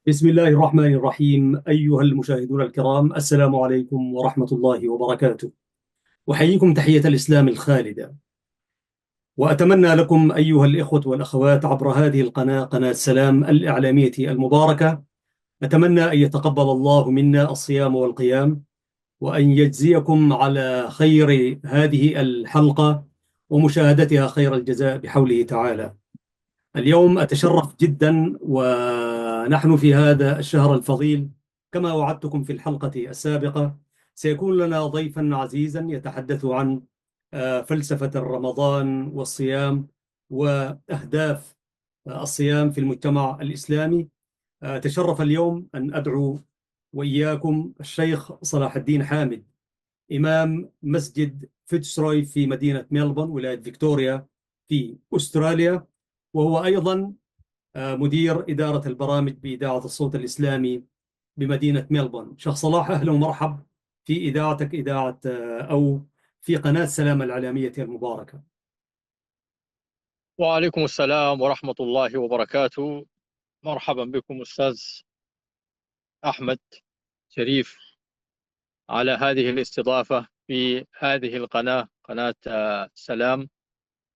بسم الله الرحمن الرحيم. أيها المشاهدون الكرام، السلام عليكم ورحمة الله وبركاته. أحييكم تحية الإسلام الخالدة، وأتمنى لكم أيها الإخوة والأخوات عبر هذه القناة، قناة سلام الإعلامية المباركة، أتمنى أن يتقبل الله منا الصيام والقيام، وأن يجزيكم على خير هذه الحلقة ومشاهدتها خير الجزاء بحوله تعالى. اليوم أتشرف جدا ونحن في هذا الشهر الفضيل. كما وعدتكم في الحلقة السابقة، سيكون لنا ضيفا عزيزا يتحدث عن فلسفة رمضان والصيام وأهداف الصيام في المجتمع الإسلامي. تشرف اليوم أن أدعو وإياكم الشيخ صلاح الدين حامد، إمام مسجد فيتسروي في مدينة ميلبورن ولاية فيكتوريا في أستراليا، وهو أيضا مدير إدارة البرامج بإذاعة الصوت الإسلامي بمدينة ميلبورن. شيخ صلاح، أهلا ومرحب في إذاعتك، إذاعة أو في قناة سلام الإعلامية المباركة. وعليكم السلام ورحمة الله وبركاته. مرحبا بكم أستاذ أحمد شريف على هذه الاستضافة في هذه القناة، قناة سلام.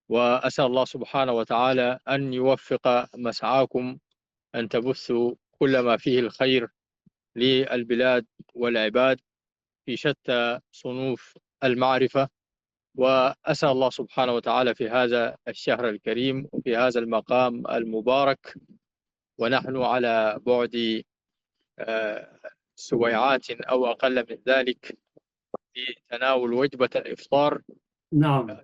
وأسأل الله سبحانه وتعالى أن يوفق مسعاكم، أن تبثوا كل ما فيه الخير للبلاد والعباد في شتى صنوف المعرفة. وأسأل الله سبحانه وتعالى في هذا الشهر الكريم وفي هذا المقام المبارك، ونحن على بعد سويعات أو أقل من ذلك في تناول وجبة الإفطار، نعم.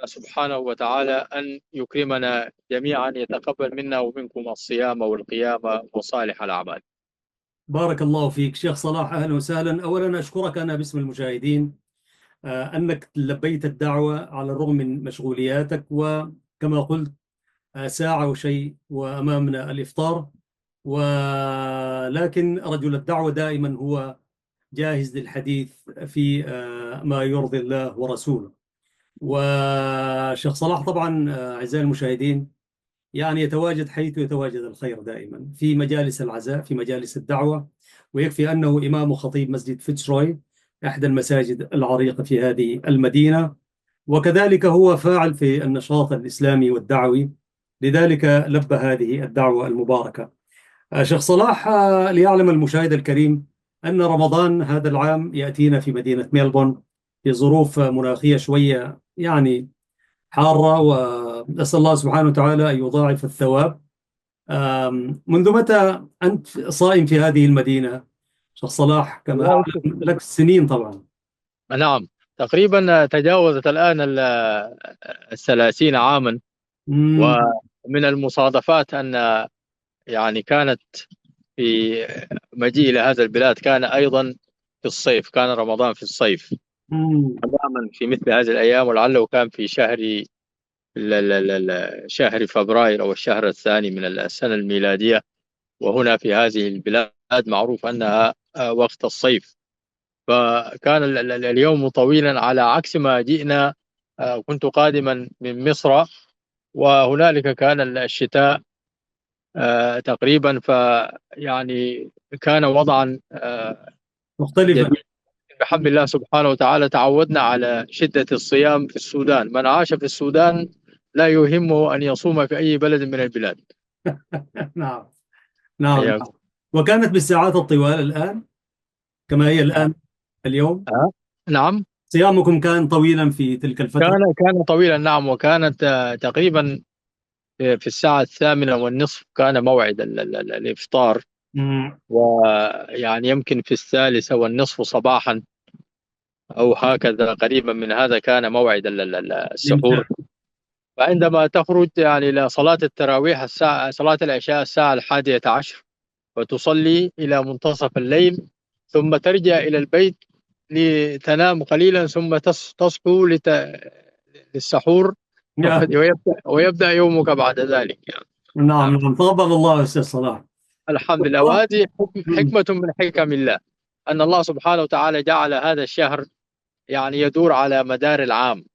سبحانه وتعالى أن يكرمنا جميعا، يتقبل منا ومنكم الصيام والقيام وصالح الأعمال. بارك الله فيك شيخ صلاح، أهلا وسهلا. أولا أشكرك أنا باسم المشاهدين أنك لبيت الدعوة على الرغم من مشغولياتك، وكما قلت ساعة وشيء وأمامنا الإفطار، ولكن رجل الدعوة دائما هو جاهز للحديث في ما يرضي الله ورسوله. وشيخ صلاح طبعا أعزائي المشاهدين يعني يتواجد حيث يتواجد الخير دائما، في مجالس العزاء، في مجالس الدعوة، ويكفي أنه إمام وخطيب مسجد فيتشروي، إحدى المساجد العريقة في هذه المدينة، وكذلك هو فاعل في النشاط الإسلامي والدعوي، لذلك لبى هذه الدعوة المباركة. شيخ صلاح، ليعلم المشاهد الكريم أن رمضان هذا العام يأتينا في مدينة ميلبورن في ظروف مناخية شوية يعني حارة، ونسأل الله سبحانه وتعالى أن يضاعف الثواب. منذ متى أنت صائم في هذه المدينة شيخ صلاح؟ كما والله أعلم لك سنين طبعا. نعم، تقريبا تجاوزت الآن 30 عاما. مم. ومن المصادفات أن يعني كانت في مجيء إلى هذا البلاد كان أيضا في الصيف، كان رمضان في الصيف مم. تماما في مثل هذه الأيام، ولعله كان في شهر فبراير أو الشهر الثاني من السنة الميلادية. وهنا في هذه البلاد معروف أنها وقت الصيف، فكان اليوم طويلا على عكس ما جئنا. كنت قادما من مصر، وهنالك كان الشتاء تقريبا، فيعني كان وضعا مختلفة. جديد. بحمد الله سبحانه وتعالى تعودنا على شدة الصيام في السودان. من عاش في السودان لا يهمه أن يصوم في أي بلد من البلاد. نعم. نعم. حياكم. وكانت بالساعات الطوال الآن كما هي الآن اليوم؟ نعم، صيامكم كان طويلا في تلك الفترة؟ كان طويلا، نعم. وكانت تقريبا في الساعة 8:30 كان موعد الإفطار. مم. ويعني يمكن في 3:30 صباحا أو هكذا، قريبا من هذا كان موعد الإمساك. السحور. فعندما تخرج يعني إلى صلاة التراويح، صلاة العشاء الساعة 11، وتصلي إلى منتصف الليل، ثم ترجع إلى البيت لتنام قليلا، ثم تصحو للسحور. ويبدأ يومك بعد ذلك يعني. نعم. نعم. نعم، تقبل الله أستاذ صلاح. الحمد لله. وهذه مم. حكمة من حكم الله، أن الله سبحانه وتعالى جعل هذا الشهر يعني يدور على مدار العام،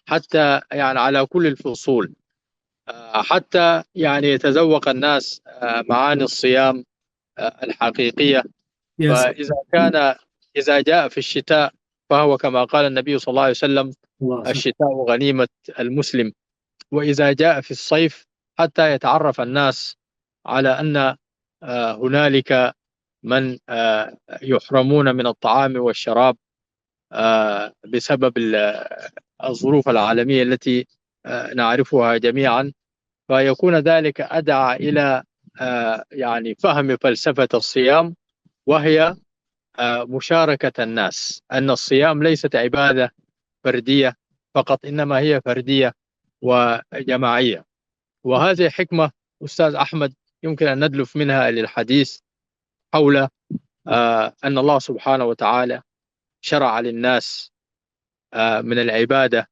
حتى يعني على كل الفصول، حتى يعني يتذوق الناس معاني الصيام الحقيقية. يا سلام. إذا جاء في الشتاء فهو كما قال النبي صلى الله عليه وسلم: الله سبحانه. الشتاء غنيمة المسلم. وإذا جاء في الصيف حتى يتعرف الناس على أن هنالك من يحرمون من الطعام والشراب بسبب الظروف العالمية التي نعرفها جميعا. فيكون ذلك أدعى إلى يعني فهم فلسفة الصيام، وهي مشاركة الناس، أن الصيام ليست عبادة فردية فقط، إنما هي فردية وجماعية. وهذه حكمة أستاذ أحمد يمكن أن ندلف منها للحديث حول أن الله سبحانه وتعالى شرع للناس من العبادة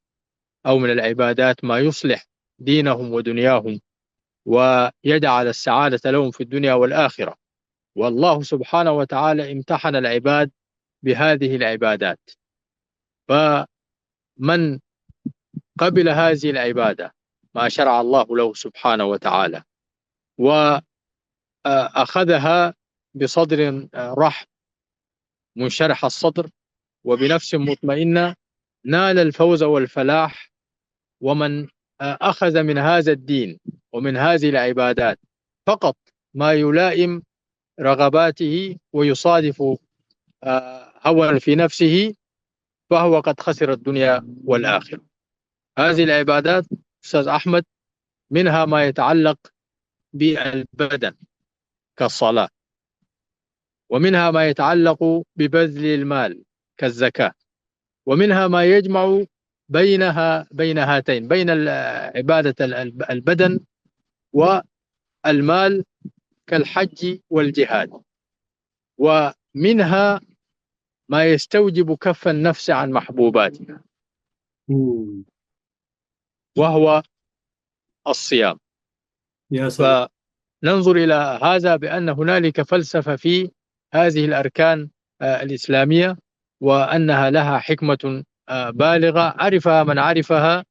أو من العبادات ما يصلح دينهم ودنياهم ويجعل السعادة لهم في الدنيا والآخرة. والله سبحانه وتعالى امتحن العباد بهذه العبادات، فمن قبل هذه العبادة ما شرع الله له سبحانه وتعالى وأخذها بصدر رحب منشرح الصدر وبنفس مطمئنة، نال الفوز والفلاح. ومن أخذ من هذا الدين ومن هذه العبادات فقط ما يلائم رغباته ويصادف هوى في نفسه، فهو قد خسر الدنيا والآخرة. هذه العبادات أستاذ أحمد منها ما يتعلق بالبدن كالصلاة، ومنها ما يتعلق ببذل المال كالزكاة، ومنها ما يجمع بين هاتين، بين عبادة البدن والمال كالحج والجهاد، ومنها ما يستوجب كف النفس عن محبوباتها وهو الصيام. يا سلام. فننظر إلى هذا بأن هنالك فلسفة في هذه الأركان الإسلامية، وأنها لها حكمة بالغة عرفها من عرفها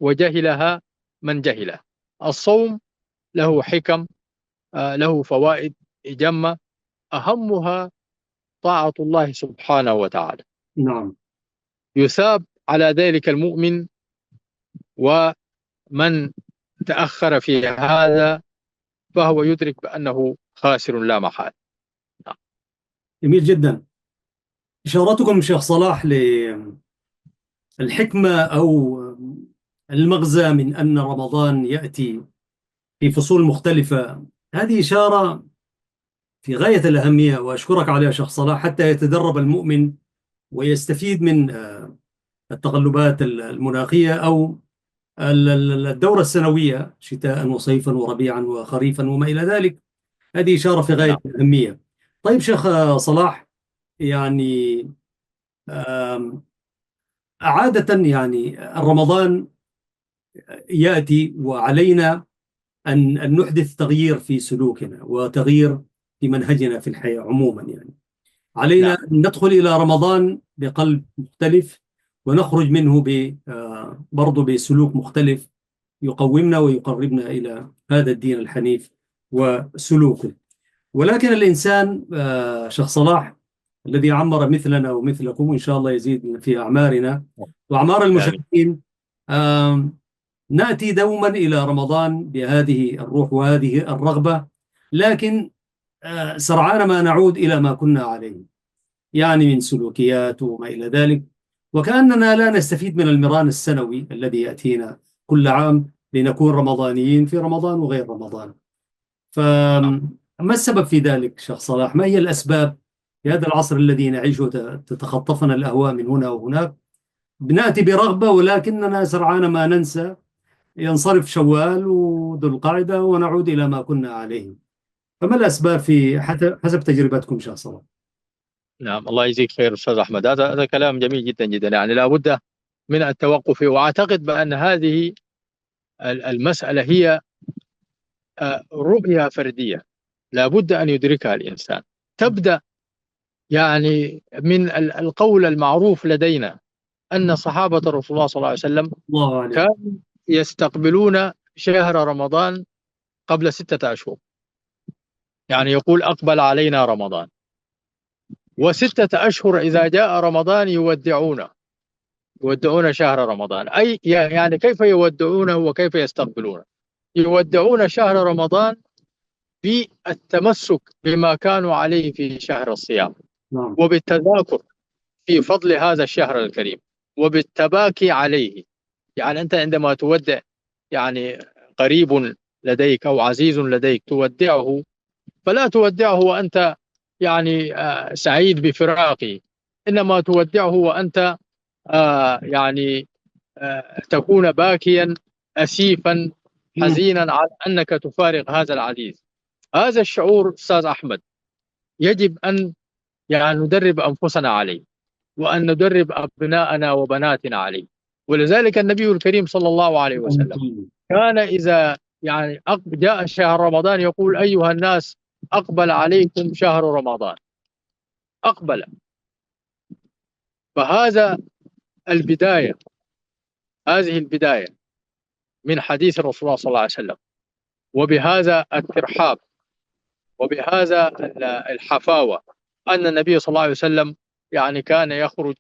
وجهلها من جهلها. الصوم له حكم، له فوائد جمة، أهمها طاعة الله سبحانه وتعالى. نعم. يثاب على ذلك المؤمن، ومن تأخر في هذا فهو يدرك بأنه خاسر لا محال. جميل جدا إشارتكم شيخ صلاح للحكمة أو المغزى من أن رمضان يأتي في فصول مختلفة. هذه إشارة في غاية الأهمية، وأشكرك عليها شيخ صلاح، حتى يتدرب المؤمن ويستفيد من التقلبات المناخية أو الدورة السنوية، شتاء وصيفا وربيعا وخريفا وما إلى ذلك. هذه إشارة في غاية الأهمية. طيب شيخ صلاح، يعني عادة يعني رمضان يأتي وعلينا أن نحدث تغيير في سلوكنا وتغيير في منهجنا في الحياة عموما. يعني علينا أن ندخل إلى رمضان بقلب مختلف ونخرج منه برضو بسلوك مختلف يقومنا ويقربنا إلى هذا الدين الحنيف وسلوكه. ولكن الإنسان شيخ صلاح الذي عمر مثلنا ومثلكم، وإن شاء الله يزيد في أعمارنا وأعمار المشاهدين، نأتي دوما إلى رمضان بهذه الروح وهذه الرغبة، لكن سرعان ما نعود إلى ما كنا عليه، يعني من سلوكيات وما إلى ذلك، وكأننا لا نستفيد من المران السنوي الذي يأتينا كل عام لنكون رمضانيين في رمضان وغير رمضان. فما السبب في ذلك شيخ صلاح؟ ما هي الأسباب في هذا العصر الذي نعيشه تتخطفنا الأهواء من هنا وهناك؟ بنأتي برغبة ولكننا سرعان ما ننسى، ينصرف شوال وذو القعدة ونعود إلى ما كنا عليه. فما الأسباب في حسب تجربتكم شيخ صلاح؟ نعم، الله يجزيك خير أستاذ أحمد. هذا كلام جميل جدا جدا. يعني لابد من التوقف، وأعتقد بأن هذه المسألة هي رؤية فردية لابد أن يدركها الإنسان. تبدأ يعني من القول المعروف لدينا أن صحابة رسول الله صلى الله عليه وسلم كانوا يستقبلون شهر رمضان قبل 6 أشهر، يعني يقول أقبل علينا رمضان، وستة أشهر إذا جاء رمضان يودعون شهر رمضان. أي يعني كيف يودعونه وكيف يستقبلونه؟ يودعون شهر رمضان بالتمسك بما كانوا عليه في شهر الصيام، نعم. وبالتذاكر في فضل هذا الشهر الكريم، وبالتباكي عليه. يعني أنت عندما تودع يعني قريب لديك أو عزيز لديك تودعه، فلا تودعه وأنت يعني سعيد بفراقه، إنما تودعه وأنت يعني تكون باكيا أسيفا حزينا على أنك تفارق هذا العزيز. هذا الشعور أستاذ أحمد يجب أن يعني ندرب أنفسنا عليه، وأن ندرب أبناءنا وبناتنا عليه. ولذلك النبي الكريم صلى الله عليه وسلم كان إذا يعني جاء شهر رمضان يقول: أيها الناس، أقبل عليكم شهر رمضان، أقبل. فهذا البداية، هذه البداية من حديث الرسول صلى الله عليه وسلم، وبهذا الترحاب وبهذا الحفاوة، أن النبي صلى الله عليه وسلم يعني كان يخرج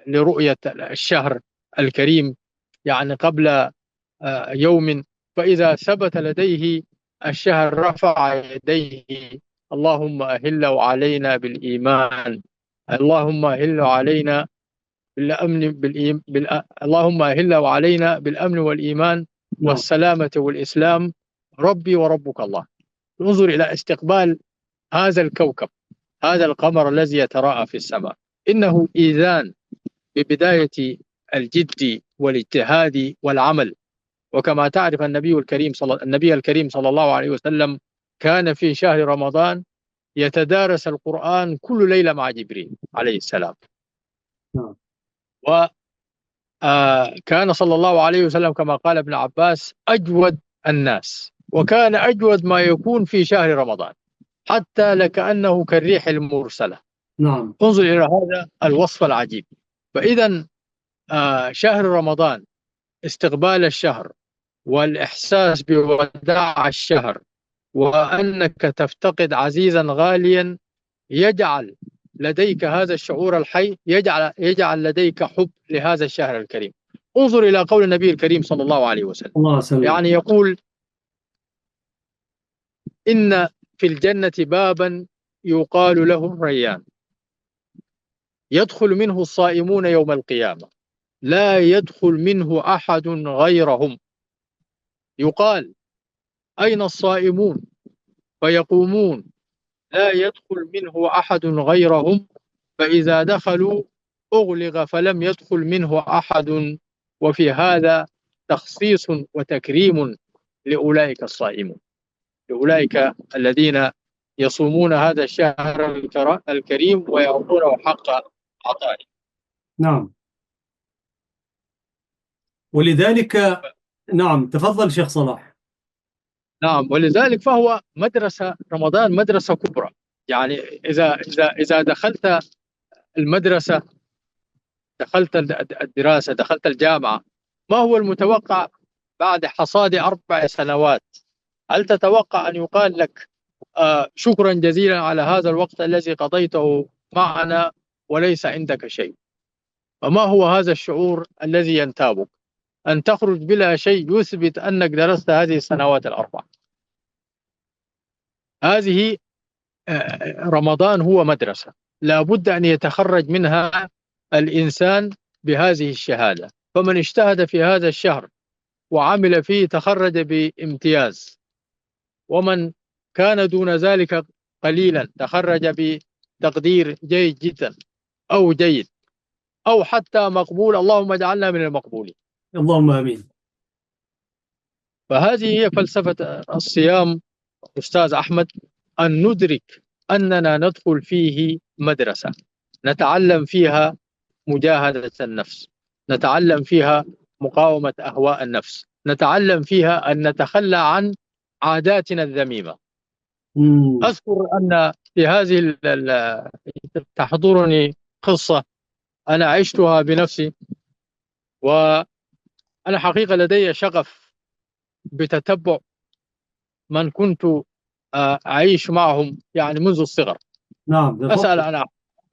لرؤية الشهر الكريم يعني قبل يوم، فإذا ثبت لديه الشهر رفع يديه: اللهم أهله علينا بالإيمان، اللهم أهله علينا بالأمن اللهم أهله علينا بالأمن والإيمان والسلامة والإسلام، ربي وربك الله. انظر إلى استقبال هذا الكوكب، هذا القمر الذي يتراءى في السماء، إنه إذان ببداية الجد والاجتهاد والعمل. وكما تعرف النبي الكريم صلى الله عليه وسلم كان في شهر رمضان يتدارس القرآن كل ليلة مع جبريل عليه السلام. وكان صلى الله عليه وسلم كما قال ابن عباس أجود الناس، وكان أجود ما يكون في شهر رمضان، حتى لكأنه كالريح المرسلة. نعم. انظر إلى هذا الوصف العجيب. فإذا شهر رمضان، استقبال الشهر والإحساس بوداع الشهر، وأنك تفتقد عزيزا غاليا، يجعل لديك هذا الشعور الحي، يجعل لديك حب لهذا الشهر الكريم. انظر إلى قول النبي الكريم صلى الله عليه وسلم، يعني يقول: إن في الجنة بابا يقال له الريان، يدخل منه الصائمون يوم القيامة، لا يدخل منه أحد غيرهم. يقال: أين الصائمون؟ فيقومون: لا يدخل منه أحد غيرهم، فإذا دخلوا أغلق فلم يدخل منه أحد. وفي هذا تخصيص وتكريم لأولئك الصائمون، لأولئك الذين يصومون هذا الشهر الكريم ويعطونه حق عطائه. نعم. ولذلك نعم، تفضل شيخ صلاح. نعم، ولذلك فهو مدرسة، رمضان مدرسة كبرى. يعني إذا دخلت المدرسة، دخلت الدراسة، دخلت الجامعة، ما هو المتوقع بعد حصاد 4 سنوات؟ هل تتوقع أن يقال لك شكرا جزيلا على هذا الوقت الذي قضيته معنا وليس عندك شيء؟ وما هو هذا الشعور الذي ينتابك؟ أن تخرج بلا شيء يثبت أنك درست هذه السنوات ال4. هذه رمضان هو مدرسة لا بد أن يتخرج منها الإنسان بهذه الشهادة. فمن اجتهد في هذا الشهر وعمل فيه تخرج بامتياز، ومن كان دون ذلك قليلا تخرج بتقدير جيد جدا أو جيد أو حتى مقبول. اللهم اجعلنا من المقبولين. اللهم آمين. فهذه هي فلسفة الصيام أستاذ أحمد، أن ندرك أننا ندخل فيه مدرسة نتعلم فيها مجاهدة النفس، نتعلم فيها مقاومة أهواء النفس، نتعلم فيها أن نتخلى عن عاداتنا الذميمة. أذكر أن في هذه تحضرني قصة أنا عشتها بنفسي، وأنا حقيقة لدي شغف بتتبع من كنت أعيش معهم يعني منذ الصغر. نعم أسأل تفضل. عن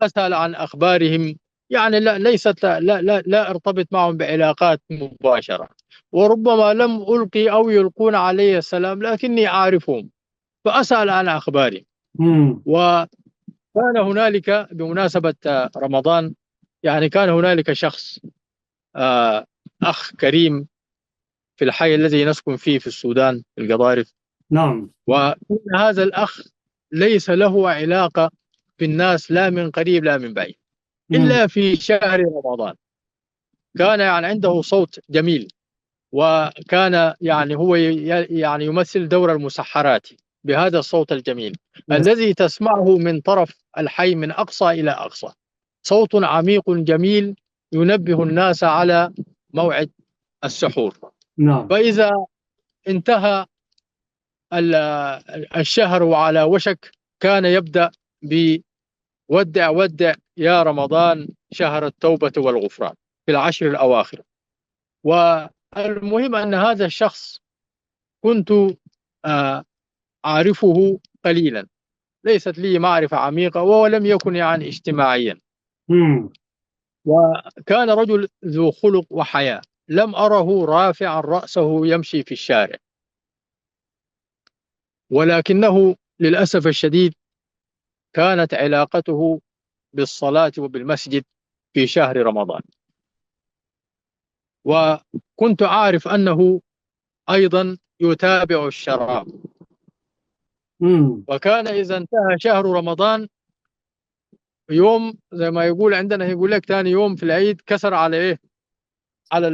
أسأل عن أخبارهم، يعني لا أرتبط معهم بعلاقات مباشرة، وربما لم ألقي أو يلقون علي السلام لكني أعرفهم، فأسأل عن أخبارهم. مم. وكان هنالك بمناسبة رمضان، يعني كان هنالك شخص، آه، أخ كريم في الحي الذي نسكن فيه في السودان في القضارف. نعم. وكان هذا الأخ ليس له علاقة بالناس لا من قريب لا من بعيد مم. إلا في شهر رمضان. كان يعني عنده صوت جميل، وكان يعني هو يعني يمثل دور المسحرات بهذا الصوت الجميل يس. الذي تسمعه من طرف الحي من أقصى إلى أقصى. صوت عميق جميل ينبه الناس على موعد السحور. نعم. فإذا انتهى ال- الشهر وعلى وشك، كان يبدأ بودع ودع يا رمضان شهر التوبة والغفران في العشر الأواخر. والمهم أن هذا الشخص كنت آه، أعرفه قليلا، ليست لي معرفة عميقة، وهو لم يكن يعني اجتماعيا، مم. وكان رجل ذو خلق وحياة. لم أره رافعا رأسه يمشي في الشارع، ولكنه للأسف الشديد كانت علاقته بالصلاة وبالمسجد في شهر رمضان. وكنت أعرف أنه أيضا يتابع الشراب. مم. وكان إذا انتهى شهر رمضان، يوم زي ما يقول عندنا، يقول لك ثاني يوم في العيد كسر على إيه، على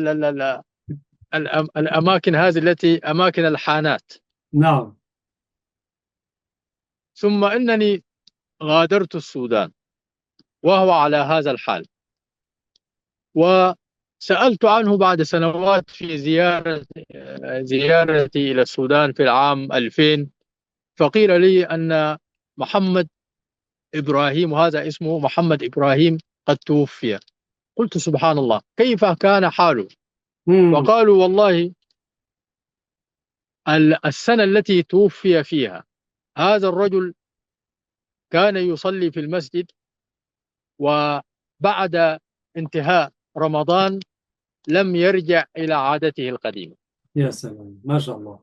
الأماكن هذه التي أماكن الحانات. نعم. ثم إنني غادرت السودان وهو على هذا الحال، وسألت عنه بعد سنوات في زيارتي إلى السودان في العام 2000. فقيل لي أن محمد إبراهيم، وهذا اسمه محمد إبراهيم، قد توفي. قلت سبحان الله، كيف كان حاله؟ مم. وقالوا والله السنة التي توفي فيها هذا الرجل كان يصلي في المسجد، وبعد انتهاء رمضان لم يرجع إلى عادته القديمة. يا سلام ما شاء الله.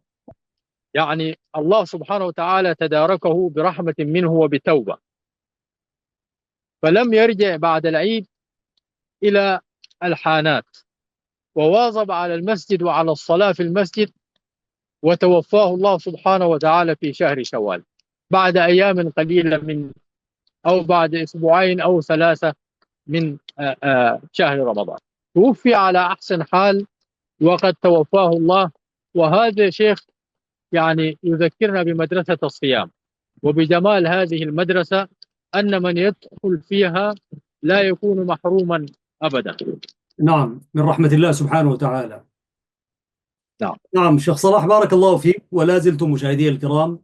يعني الله سبحانه وتعالى تداركه برحمة منه وبتوبة، فلم يرجع بعد العيد إلى الحانات، وواظب على المسجد وعلى الصلاة في المسجد. وتوفاه الله سبحانه وتعالى في شهر شوال بعد أيام قليلة أو بعد أسبوعين أو ثلاثة من شهر رمضان. توفي على أحسن حال وقد توفاه الله. وهذا شيخ يعني يذكرنا بمدرسة الصيام وبجمال هذه المدرسة، أن من يدخل فيها لا يكون محروما أبدا. نعم من رحمة الله سبحانه وتعالى. نعم. نعم شيخ صلاح بارك الله فيك، ولا زلتم مشاهدي الكرام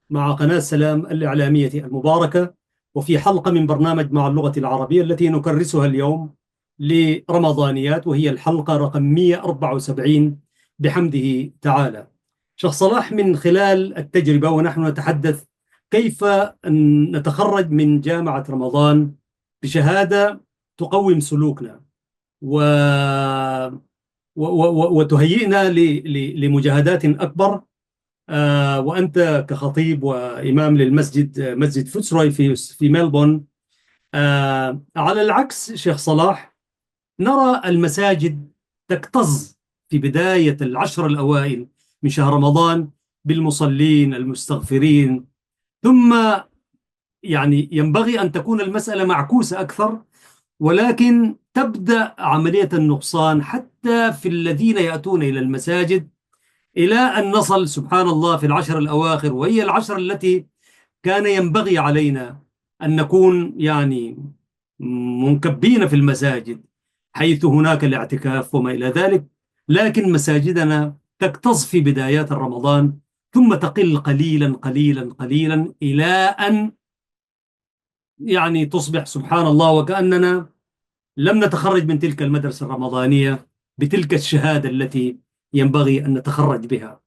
مع قناة سلام الإعلامية المباركة، وفي حلقة من برنامج مع اللغة العربية التي نكرسها اليوم لرمضانيات، وهي الحلقة رقم 174 بحمده تعالى. شيخ صلاح، من خلال التجربة ونحن نتحدث كيف أن نتخرج من جامعة رمضان بشهادة تقوم سلوكنا و وتهيئنا لمجاهدات أكبر. وأنت كخطيب وإمام للمسجد، مسجد فوتسروي في ملبون. على العكس شيخ صلاح، نرى المساجد تكتظ في بداية العشر الأوائل من شهر رمضان بالمصلين المستغفرين، ثم يعني ينبغي أن تكون المسألة معكوسة أكثر، ولكن تبدأ عملية النقصان حتى في الذين يأتون إلى المساجد، إلى أن نصل سبحان الله في العشر الأواخر، وهي العشر التي كان ينبغي علينا أن نكون يعني منكبين في المساجد، حيث هناك الاعتكاف وما إلى ذلك. لكن مساجدنا تكتظ في بدايات رمضان، ثم تقل قليلا قليلا قليلا إلى أن يعني تصبح سبحان الله وكأننا لم نتخرج من تلك المدرسة الرمضانية بتلك الشهادة التي ينبغي أن نتخرج بها.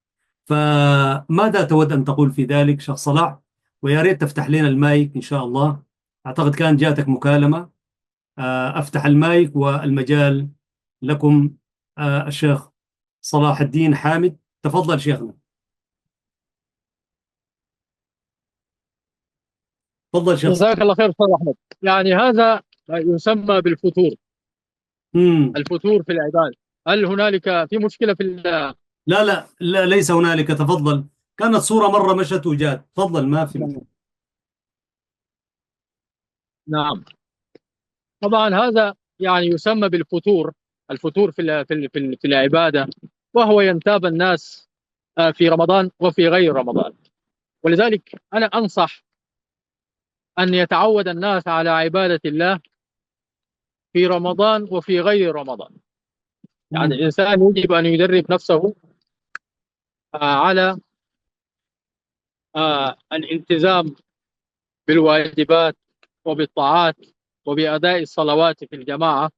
فماذا تود أن تقول في ذلك شيخ صلاح؟ ويا ريت تفتح لنا المايك إن شاء الله. أعتقد كان جاتك مكالمة. أفتح المايك والمجال لكم. الشيخ صلاح الدين حامد، تفضل شيخنا. تفضل شيخ صلاح. جزاك الله خير أستاذ أحمد. يعني هذا يسمى بالفتور، مم. الفتور في العبادة. هل هنالك في مشكلة في لا لا لا، ليس هنالك، تفضل. كانت صورة مرة مشت وجات، تفضل، ما في نعم. مشكلة. نعم. طبعا هذا يعني يسمى بالفتور، الفتور في العبادة، وهو ينتاب الناس في رمضان وفي غير رمضان. ولذلك أنا أنصح أن يتعود الناس على عبادة الله في رمضان وفي غير رمضان. يعني مم. الإنسان يجب أن يدرب نفسه على الالتزام بالواجبات وبالطاعات وبأداء الصلوات في الجماعة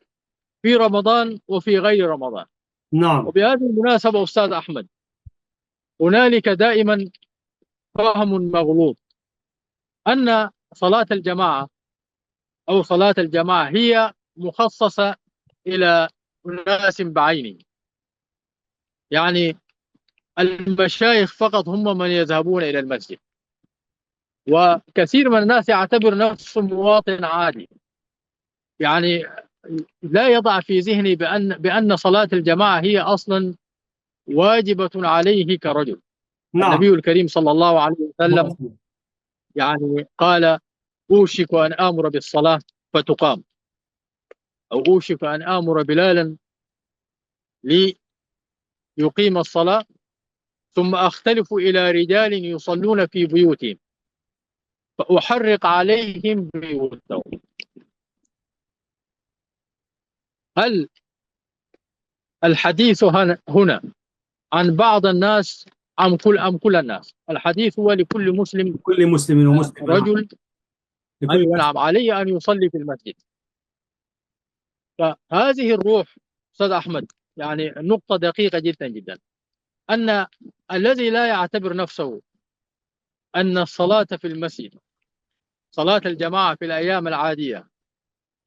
في رمضان وفي غير رمضان. نعم. وبهذه المناسبة أستاذ أحمد، هنالك دائما فهم مغلوط أن صلاة الجماعة أو صلاة الجماعة هي مخصصة إلى أناس بعينه. يعني المشايخ فقط هم من يذهبون إلى المسجد، وكثير من الناس يعتبر نفسه مواطن عادي. يعني لا يضع في ذهني بأن صلاة الجماعة هي أصلا واجبة عليه كرجل. نعم. النبي الكريم صلى الله عليه وسلم الله. يعني قال: أوشك أن آمر بالصلاة فتقام، أو أوشك أن آمر بلالا ليقيم الصلاة، ثم أختلف إلى رجال يصلون في بيوتهم فأحرق عليهم بيوتهم. هل الحديث هنا عن بعض الناس أم كل الناس؟ الحديث هو لكل مسلم لكل مسلم ومسلم، نعم. رجل. لكل أيوة مسلم. نعم، عليه أن يصلي في المسجد. فهذه الروح أستاذ أحمد يعني نقطة دقيقة جدا جدا، أن الذي لا يعتبر نفسه أن الصلاة في المسجد، صلاة الجماعة في الأيام العادية،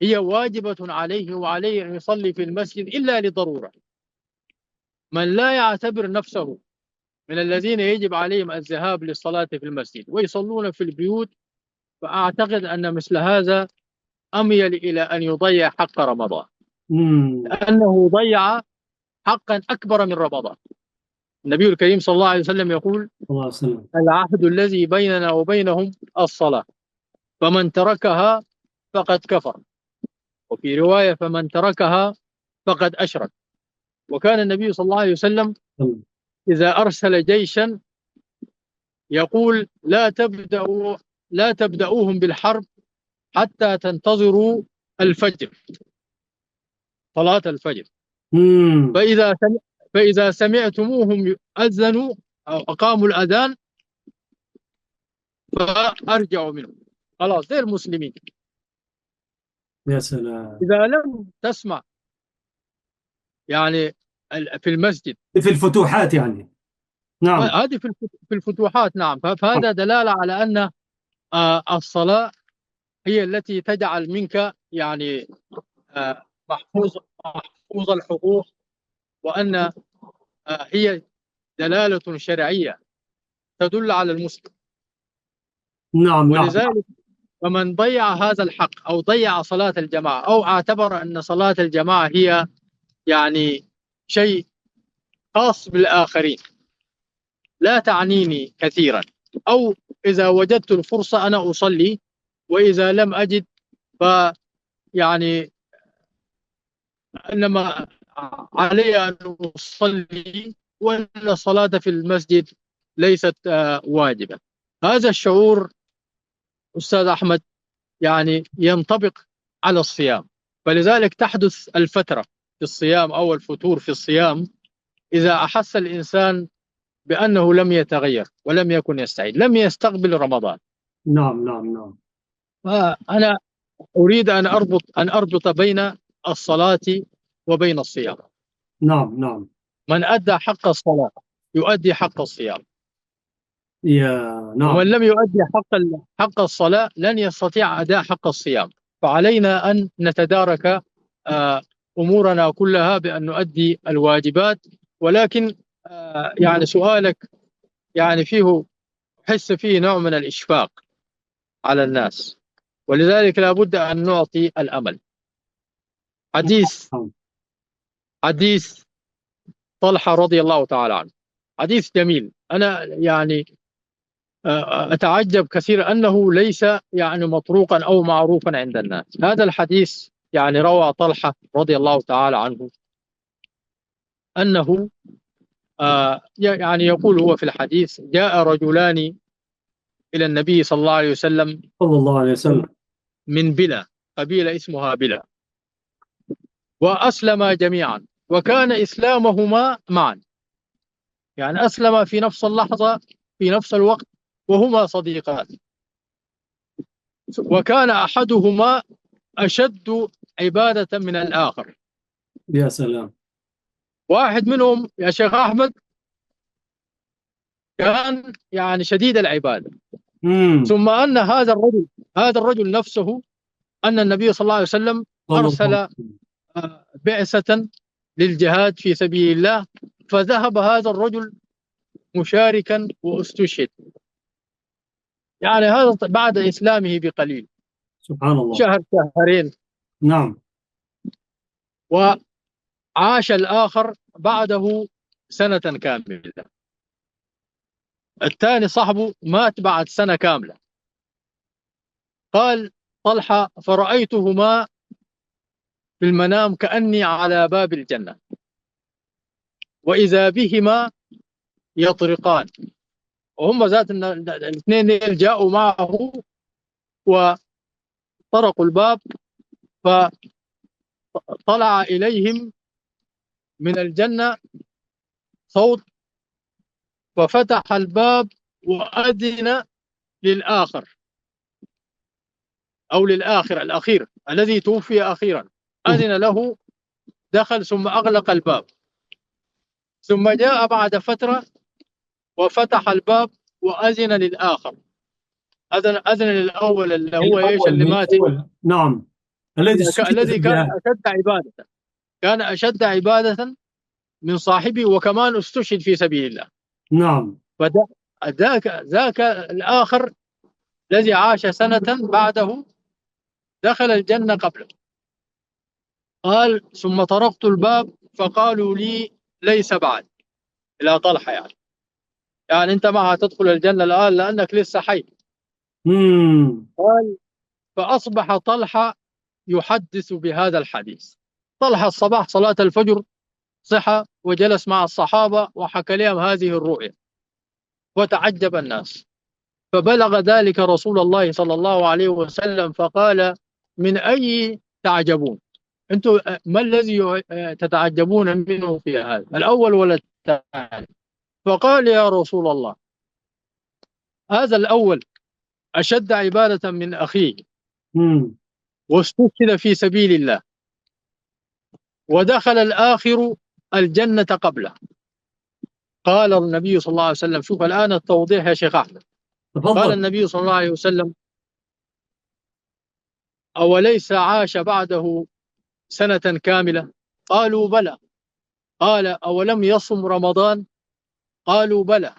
هي واجبة عليه وعليه أن يصلي في المسجد إلا لضرورة، من لا يعتبر نفسه من الذين يجب عليهم الذهاب للصلاة في المسجد ويصلون في البيوت، فأعتقد أن مثل هذا أميل إلى أن يضيع حق رمضان، مم. لأنه ضيع حقا أكبر من رمضان. النبي الكريم صلى الله عليه وسلم يقول: الله وسلم. العهد الذي بيننا وبينهم الصلاة، فمن تركها فقد كفر، وفي رواية فمن تركها فقد أشرك. وكان النبي صلى الله عليه وسلم إذا أرسل جيشا يقول: لا تبدأوهم بالحرب حتى تنتظروا الفجر، صلاة الفجر. مم. فإذا سمعتموهم أذنوا أو أقاموا الأذان فأرجعوا منهم، خلاص زي المسلمين. يا سلام. إذا لم تسمع يعني في المسجد، في الفتوحات يعني. نعم. هذه في الفتوحات، نعم، فهذا دلالة على أن الصلاة هي التي تجعل منك يعني محفوظ الحقوق، وأن هي دلالة شرعية تدل على المسلم. نعم. نعم. ولذلك فمن ضيع هذا الحق أو ضيع صلاة الجماعة أو اعتبر أن صلاة الجماعة هي يعني شيء خاص بالآخرين لا تعنيني كثيرا، أو إذا وجدت الفرصة أنا أصلي، وإذا لم أجد فيعني إنما علي أن أصلي، وأن الصلاة في المسجد ليست واجبة. هذا الشعور أستاذ أحمد يعني ينطبق على الصيام، فلذلك تحدث الفترة في الصيام أو الفتور في الصيام إذا أحس الإنسان بأنه لم يتغير ولم يكن يستعيد، لم يستقبل رمضان. نعم. نعم. نعم. فأنا أريد أن أربط بين الصلاة وبين الصيام. نعم. نعم. من أدى حق الصلاة يؤدي حق الصيام. يا نعم. ومن لم يؤدي حق الصلاة لن يستطيع أداء حق الصيام. فعلينا أن نتدارك آه، أمورنا كلها بأن نؤدي الواجبات. ولكن يعني سؤالك يعني فيه، أحس فيه نوع من الإشفاق على الناس، ولذلك لا بد أن نعطي الأمل. حديث نعم. حديث طلحة رضي الله تعالى عنه، حديث جميل. أنا يعني أتعجب كثيرا أنه ليس يعني مطروقا أو معروفا عند الناس. هذا الحديث يعني روى طلحة رضي الله تعالى عنه أنه يعني يقول هو في الحديث: جاء رجلان إلى النبي صلى الله عليه وسلم صلى الله عليه وسلم. من بلى، قبيلة اسمها بلى، وأسلما جميعا، وكان إسلامهما معا، يعني أسلم في نفس اللحظة في نفس الوقت، وهما صديقان. وكان أحدهما أشد عبادة من الآخر. يا سلام. واحد منهم يا شيخ أحمد كان يعني شديد العبادة. امم. ثم أن هذا الرجل نفسه، أن النبي صلى الله عليه وسلم صلى الله عليه أرسل وسلم. بعثة للجهاد في سبيل الله، فذهب هذا الرجل مشاركا واستشهد. يعني هذا بعد إسلامه بقليل، سبحان الله. شهر شهرين. نعم. وعاش الآخر بعده سنة كاملة. الثاني صاحبه مات بعد سنة كاملة. قال طلحة: فرأيتهما في المنام كأني على باب الجنة، وإذا بهما يطرقان. وهم ذات الاثنين جاءوا معه وطرقوا الباب، فطلع إليهم من الجنة صوت، ففتح الباب وأذن للآخر، أو للآخر الأخير الذي توفي أخيرا، أذن له، دخل ثم أغلق الباب. ثم جاء بعد فترة وفتح الباب وأذن للآخر. أذن للأول اللي هو إيش، الأول اللي من مات، الأول، نعم، الذي استشهد في الذي كان الجهاد. أشد عبادة، كان أشد عبادة من صاحبه، وكمان استشهد في سبيل الله. نعم. ذاك الآخر الذي عاش سنة بعده دخل الجنة قبله. قال: ثم طرقت الباب فقالوا لي ليس بعد، إلى طلحة يعني أنت ما هتدخل الجنة الآن لأنك لسه حي. امم. قال: فأصبح طلحة يحدث بهذا الحديث. طلحة الصباح صلاة الفجر صحى وجلس مع الصحابة وحكى لهم هذه الرؤيا، وتعجب الناس. فبلغ ذلك رسول الله صلى الله عليه وسلم، فقال: من أي تعجبون؟ أنتم ما الذي تتعجبون منه في هذا، الأول ولا الثاني؟ فقال: يا رسول الله، هذا الأول أشد عبادة من أخيه، امم. واستشهد في سبيل الله، ودخل الآخر الجنة قبله. قال النبي صلى الله عليه وسلم، شوف الآن التوضيح يا شيخ أحمد. قال تفضل. النبي صلى الله عليه وسلم: أوليس عاش بعده سنة كاملة؟ قالوا بلى. قال: أولم يصم رمضان؟ قالوا بلى.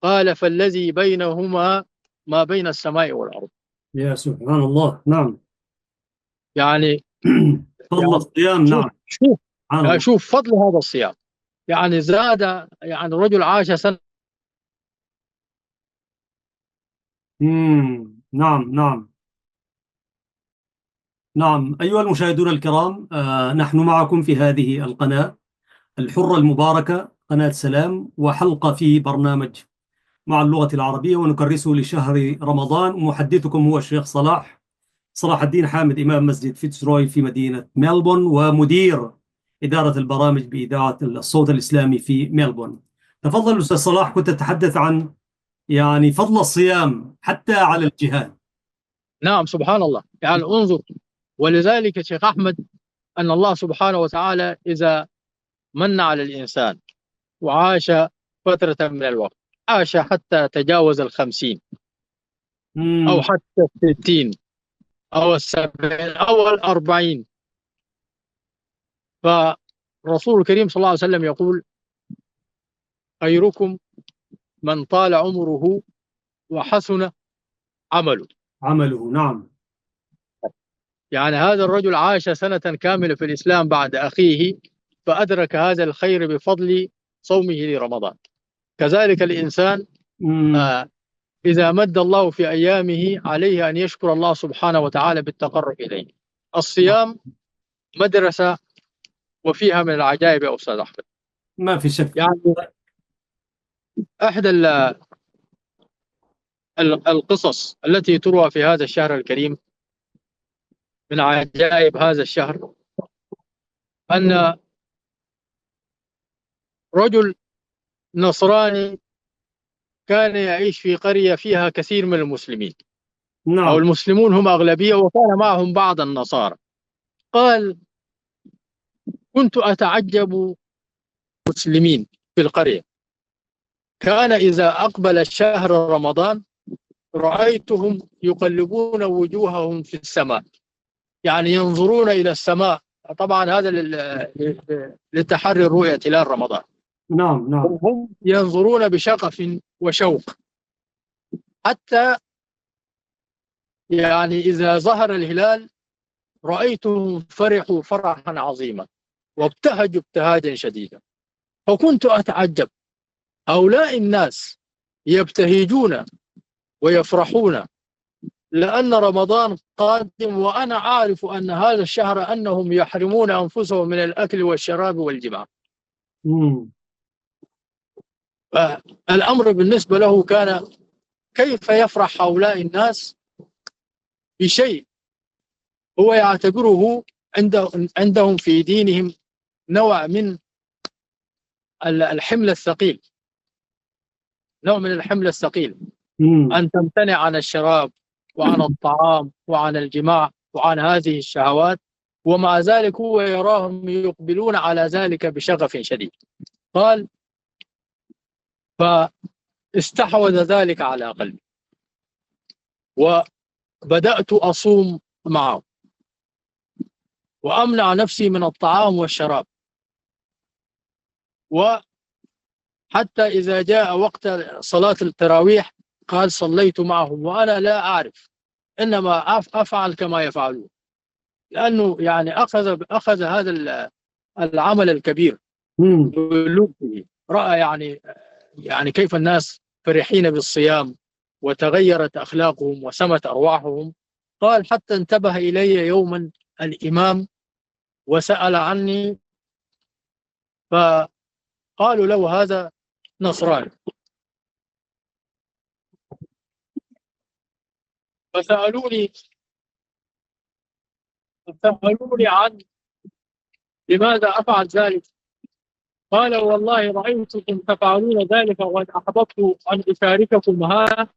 قال: فالذي بينهما ما بين السماء والأرض. يا سبحان الله. نعم. يعني فضل يعني الصيام. شوف نعم. شوف سبحان الله. شوف فضل هذا الصيام. يعني زاد، يعني الرجل عاش سنة. نعم. نعم. نعم. أيها المشاهدون الكرام، نحن معكم في هذه القناة الحرة المباركة، قناة سلام، وحلقة في برنامج مع اللغة العربية، ونكرسه لشهر رمضان. محدثكم هو الشيخ صلاح الدين حامد، إمام مسجد فيتزروي في مدينة ملبورن، ومدير إدارة البرامج بإذاعة الصوت الإسلامي في ملبورن. تفضل أستاذ صلاح، كنت تتحدث عن يعني فضل الصيام حتى على الجهاد. نعم، سبحان الله. يعني انظر، ولذلك يا شيخ أحمد، أن الله سبحانه وتعالى إذا من على الإنسان وعاش فترة من الوقت، عاش حتى تجاوز 50 أو حتى 60 أو 70 أو 40. فرسول الكريم صلى الله عليه وسلم يقول: خيركم من طال عمره وحسن عمله. عمله، نعم. يعني هذا الرجل عاش سنة كاملة في الإسلام بعد أخيه، فأدرك هذا الخير بفضل صومه لرمضان. كذلك الإنسان مم. آه، إذا مد الله في أيامه عليه أن يشكر الله سبحانه وتعالى بالتقرب إليه. الصيام مدرسة وفيها من العجائب يا أستاذ أحمد. ما في شك. يعني أحد القصص التي تروى في هذا الشهر الكريم من عجائب هذا الشهر أن رجل نصراني كان يعيش في قرية فيها كثير من المسلمين، أو نعم. المسلمون هم أغلبية وكان معهم بعض النصارى. قال: كنت أتعجب مسلمين في القرية، كان إذا أقبل شهر رمضان رأيتهم يقلبون وجوههم في السماء، يعني ينظرون إلى السماء. طبعا هذا للتحري الرؤية هلال رمضان. نعم. نعم. هم ينظرون بشغف وشوق، حتى يعني إذا ظهر الهلال رأيتهم فرحوا فرحا عظيما وابتهجوا ابتهاجا شديدا. فكنت أتعجب، هؤلاء الناس يبتهجون ويفرحون لأن رمضان قادم، وأنا أعرف أن هذا الشهر أنهم يحرمون أنفسهم من الأكل والشراب والجماع. مم. الأمر بالنسبة له كان: كيف يفرح هؤلاء الناس بشيء هو يعتبره عندهم في دينهم نوع من الحمل الثقيل، نوع من الحمل الثقيل، مم. أن تمتنع عن الشراب وعن الطعام وعن الجماع وعن هذه الشهوات، ومع ذلك هو يراهم يقبلون على ذلك بشغف شديد. قال: فاستحوذ ذلك على قلبي وبدأت أصوم معه وأمنع نفسي من الطعام والشراب، وحتى إذا جاء وقت صلاة التراويح قال: صليت معهم وأنا لا أعرف، إنما أفعل كما يفعلون، لأنه يعني أخذ هذا العمل الكبير مم. بلبه. رأى يعني كيف الناس فرحين بالصيام وتغيرت أخلاقهم وسمت أرواحهم. قال: حتى انتبه إلي يوما الإمام وسأل عني، فقالوا له: هذا نصراني. فسألوني عن لماذا أفعل ذلك. قال: والله رأيتكم تفعلون ذلك وقد أحببت أن أشارككم هذا.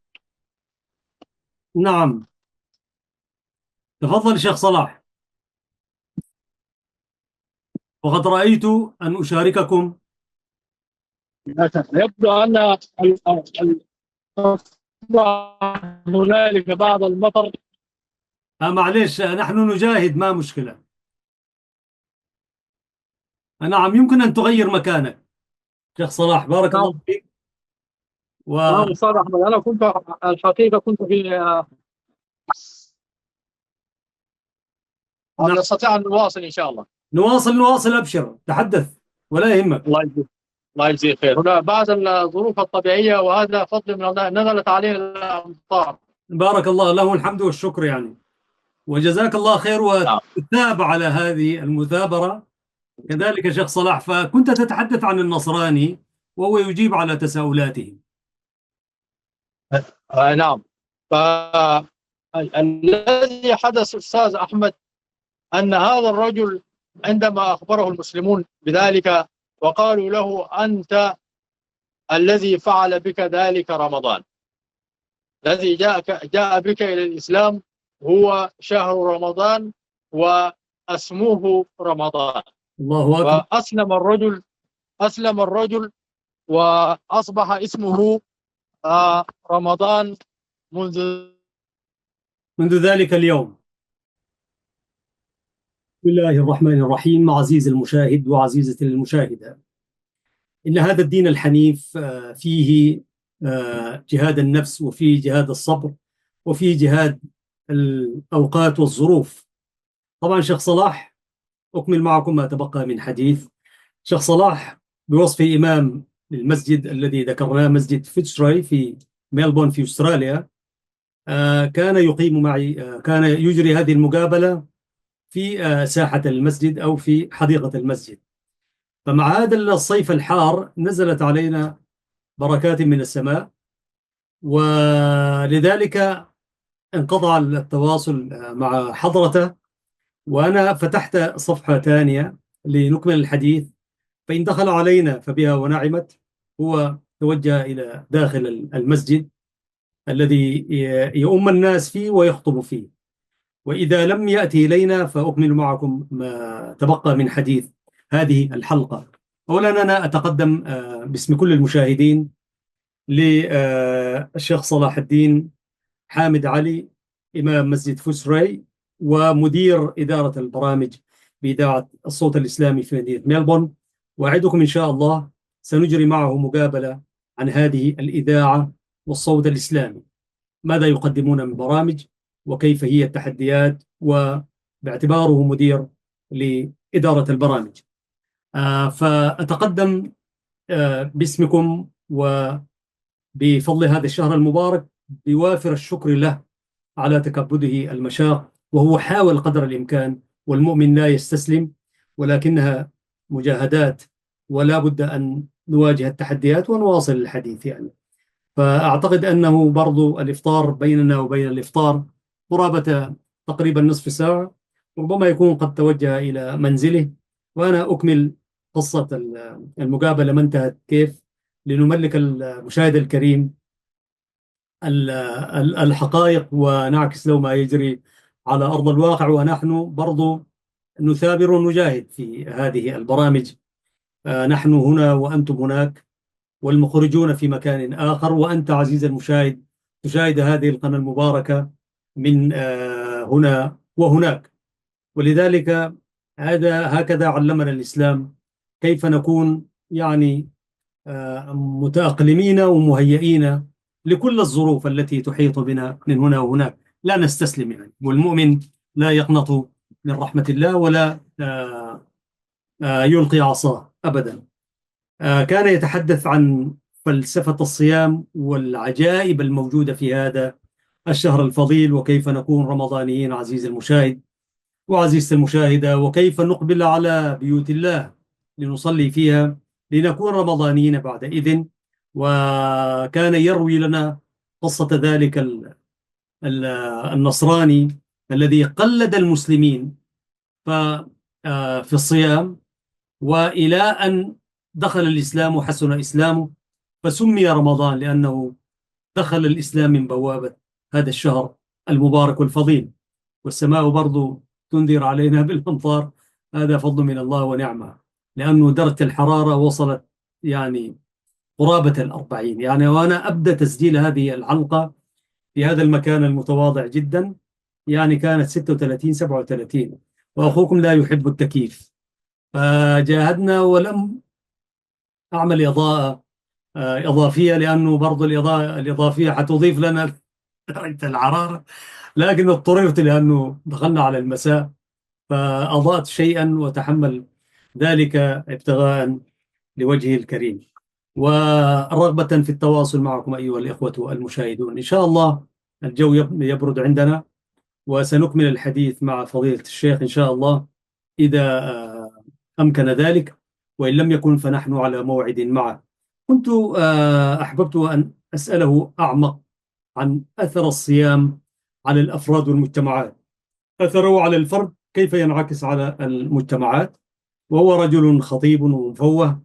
نعم. تفضل شيخ صلاح. وقد رأيت أن أشارككم. يبدو أن هنالك بعض المطر. معلش، نحن نجاهد، ما مشكلة. نعم، يمكن أن تغير مكانك شيخ صلاح، بارك الله نعم. فيك. نعم أستاذ أحمد، أنا كنت الحقيقة كنت في ونعم. نستطيع أن نواصل إن شاء الله. نواصل، أبشر، تحدث ولا يهمك. الله يجزيك، الله يجزيك خير. هنا بعد الظروف الطبيعية وهذا فضل من الله نزلت علينا الأمطار. بارك الله، له الحمد والشكر يعني. وجزاك الله خير، نعم. وتتابع على هذه المثابرة كذلك شيخ صلاح. فكنت تتحدث عن النصراني وهو يجيب على تساؤلاتهم. نعم. فالذي حدث أستاذ أحمد أن هذا الرجل عندما أخبره المسلمون بذلك وقالوا له: أنت الذي فعل بك ذلك رمضان، الذي جاء بك إلى الإسلام هو شهر رمضان واسمه رمضان. الله أكبر. فأسلم الرجل وأصبح اسمه رمضان منذ منذ ذلك اليوم. بسم الله الرحمن الرحيم. عزيزي المشاهد وعزيزتي المشاهدة، إن هذا الدين الحنيف فيه جهاد النفس، وفيه جهاد الصبر، وفيه جهاد الأوقات والظروف. طبعا شيخ صلاح، أكمل معكم ما تبقى من حديث. شيخ صلاح بوصفه إمام للمسجد الذي ذكرناه، مسجد فيتشراي في ميلبورن في أستراليا، كان يقيم معي، كان يجري هذه المقابلة في ساحة المسجد أو في حديقة المسجد. فمع هذا الصيف الحار نزلت علينا بركات من السماء، ولذلك انقطع التواصل مع حضرته، وأنا فتحت صفحة ثانية لنكمل الحديث. فإن دخل علينا فبها ونعمت. هو توجه إلى داخل المسجد الذي يؤم الناس فيه ويخطب فيه، وإذا لم يأتي إلينا فأكمل معكم ما تبقى من حديث هذه الحلقة. أولا أنا أتقدم باسم كل المشاهدين للشيخ صلاح الدين حامد علي، إمام مسجد فوسراي ومدير إدارة البرامج بإذاعة الصوت الإسلامي في مدينة ميلبورن. وأعدكم إن شاء الله سنجري معه مقابلة عن هذه الإذاعة والصوت الإسلامي، ماذا يقدمون من برامج، وكيف هي التحديات، وباعتباره مدير لإدارة البرامج. فأتقدم باسمكم وبفضل هذا الشهر المبارك بوافر الشكر له على تكبده المشاق، وهو حاول قدر الإمكان، والمؤمن لا يستسلم، ولكنها مجاهدات، ولا بد أن نواجه التحديات ونواصل الحديث يعني. فأعتقد أنه برضو الإفطار بيننا وبين الإفطار قرابة تقريبا نصف ساعة، ربما يكون قد توجه إلى منزله، وأنا أكمل قصة المقابلة ما انتهت كيف، لنملك المشاهد الكريم الحقائق ونعكس له ما يجري على أرض الواقع. ونحن برضو نثابر ونجاهد في هذه البرامج، نحن هنا وأنتم هناك، والمخرجون في مكان آخر، وأنت عزيز المشاهد تشاهد هذه القناة المباركة من هنا وهناك. ولذلك هكذا علمنا الإسلام، كيف نكون يعني متأقلمين ومهيئين لكل الظروف التي تحيط بنا من هنا وهناك، لا نستسلم يعني. والمؤمن لا يقنط من رحمة الله، ولا يلقي عصاه أبدا. كان يتحدث عن فلسفة الصيام والعجائب الموجودة في هذا الشهر الفضيل، وكيف نكون رمضانيين عزيز المشاهد وعزيزة المشاهدة، وكيف نقبل على بيوت الله لنصلي فيها لنكون رمضانيين بعد إذن. وكان يروي لنا قصة ذلك النصراني الذي قلد المسلمين في الصيام، وإلى أن دخل الإسلام وحسن إسلامه، فسمي رمضان لأنه دخل الإسلام من بوابة هذا الشهر المبارك والفضيل. والسماء برضو تنذر علينا بالأمطار، هذا فضل من الله ونعمة، لأنه درجة الحرارة وصلت يعني قرابة 40 يعني. وأنا أبدأ تسجيل هذه الحلقة في هذا المكان المتواضع جدا، يعني كانت 36 37، وأخوكم لا يحب التكييف، فجاهدنا ولم أعمل إضاءة إضافية، لأنه برضو الإضاءة الإضافية حتضيف لنا درجة الحرارة، لكن اضطررت لأنه دخلنا على المساء فأضأت شيئا، وتحمل ذلك ابتغاء لوجهه الكريم، ورغبة في التواصل معكم أيها الإخوة المشاهدون. إن شاء الله الجو يبرد عندنا، وسنكمل الحديث مع فضيلة الشيخ إن شاء الله إذا أمكن ذلك، وإن لم يكن فنحن على موعد معه. كنت أحببت أن أسأله أعمق عن أثر الصيام على الأفراد والمجتمعات، أثره على الفرد كيف ينعكس على المجتمعات. وهو رجل خطيب ومفوه،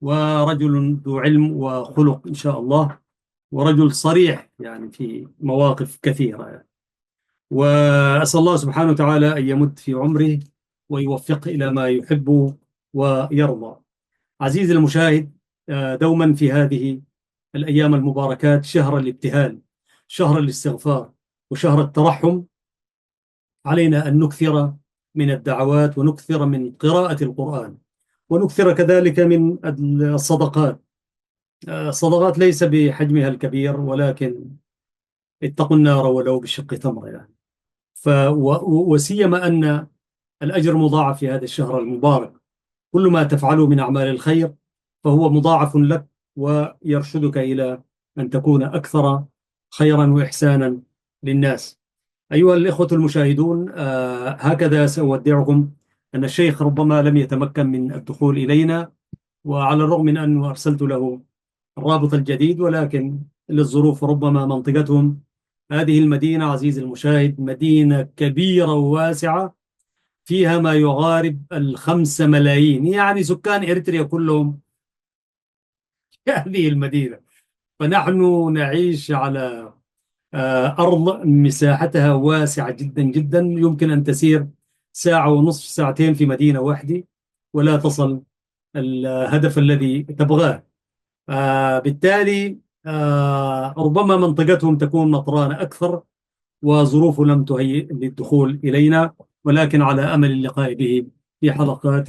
ورجل ذو علم وخلق إن شاء الله، ورجل صريح يعني في مواقف كثيرة يعني. وأسأل الله سبحانه وتعالى أن يمد في عمره ويوفقه إلى ما يحب ويرضى. عزيزي المشاهد، دوما في هذه الأيام المباركات شهر الابتهال، شهر الاستغفار، وشهر الترحم. علينا أن نكثر من الدعوات، ونكثر من قراءة القرآن، ونكثر كذلك من الصدقات. الصدقات ليس بحجمها الكبير، ولكن اتقوا النار ولو بشق تمر يعني. وسيما أن الأجر مضاعف في هذا الشهر المبارك. كل ما تفعله من أعمال الخير فهو مضاعف لك، ويرشدك إلى أن تكون أكثر خيرا وإحسانا للناس. أيها الإخوة المشاهدون، هكذا سأودعكم. أن الشيخ ربما لم يتمكن من الدخول إلينا، وعلى الرغم من أنه أرسلت له الرابط الجديد، ولكن للظروف ربما منطقتهم هذه المدينة عزيزي المشاهد مدينة كبيرة وواسعة، فيها ما يغارب 5 ملايين، يعني سكان إريتريا كلهم في هذه المدينة. فنحن نعيش على أرض مساحتها واسعة جدا جدا، يمكن أن تسير ساعة ونصف، ساعتين في مدينة واحدة، ولا تصل الهدف الذي تبغاه. بالتالي ربما منطقتهم تكون نطرانة أكثر، وظروفه لم تهيئ للدخول إلينا، ولكن على أمل اللقاء به في حلقات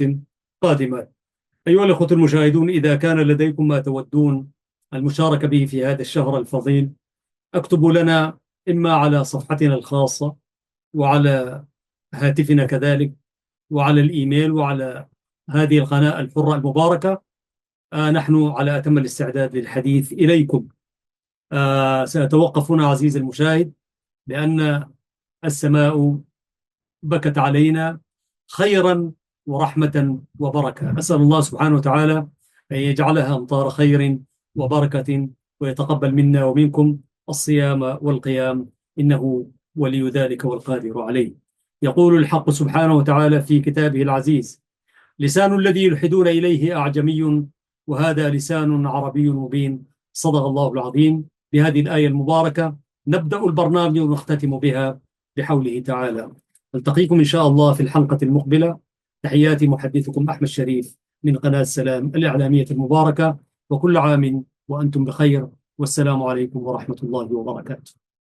قادمة. أيها الأخوة المشاهدون، إذا كان لديكم ما تودون المشاركة به في هذا الشهر الفضيل، اكتبوا لنا إما على صفحتنا الخاصة، وعلى هاتفنا كذلك، وعلى الإيميل، وعلى هذه القناة الحرة المباركة. نحن على أتم الاستعداد للحديث إليكم. سأتوقف هنا عزيزي المشاهد، لأن السماء بكت علينا خيرا ورحمة وبركة. أسأل الله سبحانه وتعالى أن يجعلها أمطار خير وبركة، ويتقبل منا ومنكم الصيام والقيام، إنه ولي ذلك والقادر عليه. يقول الحق سبحانه وتعالى في كتابه العزيز: لسان الذي يلحدون إليه أعجمي، وهذا لسان عربي مبين. صدق الله العظيم. بهذه الآية المباركة نبدأ البرنامج ونختتم بها بحوله تعالى. نلتقيكم إن شاء الله في الحلقة المقبلة. تحياتي محدثكم أحمد شريف من قناة السلام الإعلامية المباركة، وكل عام وأنتم بخير، والسلام عليكم ورحمة الله وبركاته.